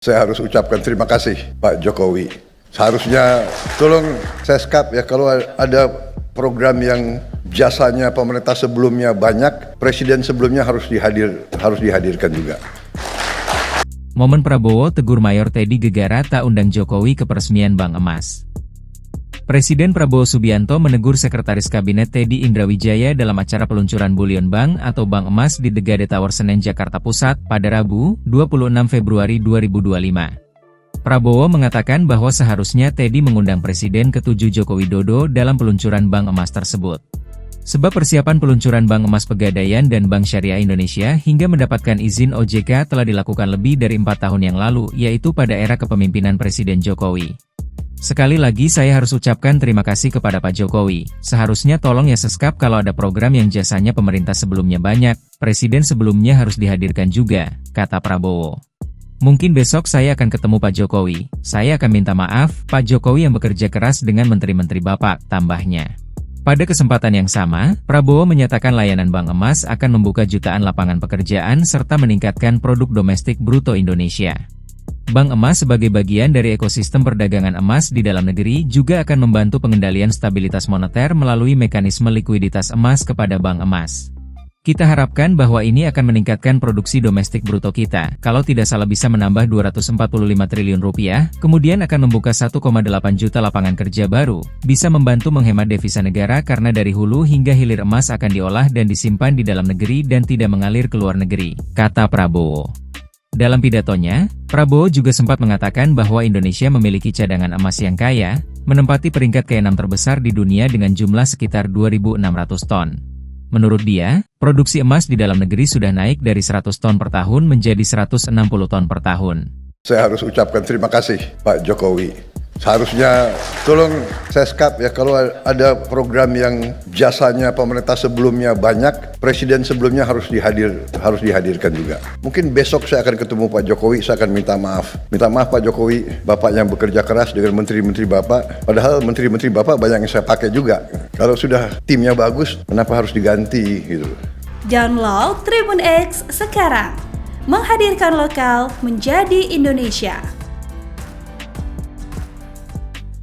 Saya harus ucapkan terima kasih Pak Jokowi. Seharusnya tolong Seskap ya, kalau ada program yang jasanya pemerintah sebelumnya banyak, presiden sebelumnya harus dihadirkan juga. Momen Prabowo tegur Mayor Teddy Gegara tak undang Jokowi ke peresmian Bank Emas. Presiden Prabowo Subianto menegur Sekretaris Kabinet Teddy Indrawijaya dalam acara peluncuran Bullion Bank atau Bank Emas di The Gade Tower Senen, Jakarta Pusat, pada Rabu, 26 Februari 2025. Prabowo mengatakan bahwa seharusnya Teddy mengundang Presiden ke-7 Joko Widodo dalam peluncuran Bank Emas tersebut. Sebab persiapan peluncuran Bank Emas Pegadaian dan Bank Syariah Indonesia hingga mendapatkan izin OJK telah dilakukan lebih dari 4 tahun yang lalu, yaitu pada era kepemimpinan Presiden Jokowi. Sekali lagi saya harus ucapkan terima kasih kepada Pak Jokowi. Seharusnya tolong ya Seskap, kalau ada program yang jasanya pemerintah sebelumnya banyak, presiden sebelumnya harus dihadirkan juga, kata Prabowo. Mungkin besok saya akan ketemu Pak Jokowi. Saya akan minta maaf, Pak Jokowi yang bekerja keras dengan menteri-menteri Bapak, tambahnya. Pada kesempatan yang sama, Prabowo menyatakan layanan Bank Emas akan membuka jutaan lapangan pekerjaan serta meningkatkan produk domestik bruto Indonesia. Bank Emas sebagai bagian dari ekosistem perdagangan emas di dalam negeri juga akan membantu pengendalian stabilitas moneter melalui mekanisme likuiditas emas kepada Bank Emas. Kita harapkan bahwa ini akan meningkatkan produksi domestik bruto kita, kalau tidak salah bisa menambah 245 triliun rupiah, kemudian akan membuka 1,8 juta lapangan kerja baru, bisa membantu menghemat devisa negara karena dari hulu hingga hilir emas akan diolah dan disimpan di dalam negeri dan tidak mengalir ke luar negeri, kata Prabowo. Dalam pidatonya, Prabowo juga sempat mengatakan bahwa Indonesia memiliki cadangan emas yang kaya, menempati peringkat ke-6 terbesar di dunia dengan jumlah sekitar 2.600 ton. Menurut dia, produksi emas di dalam negeri sudah naik dari 100 ton per tahun menjadi 160 ton per tahun. Saya harus ucapkan terima kasih Pak Jokowi. Seharusnya tolong Seskap ya, kalau ada program yang jasanya pemerintah sebelumnya banyak, presiden sebelumnya harus dihadirkan juga. Mungkin besok saya akan ketemu Pak Jokowi, saya akan minta maaf. Minta maaf Pak Jokowi, Bapak yang bekerja keras dengan menteri-menteri Bapak, padahal menteri-menteri Bapak banyak yang saya pakai juga. Kalau sudah timnya bagus, kenapa harus diganti gitu. Download Tribun X sekarang, menghadirkan lokal menjadi Indonesia.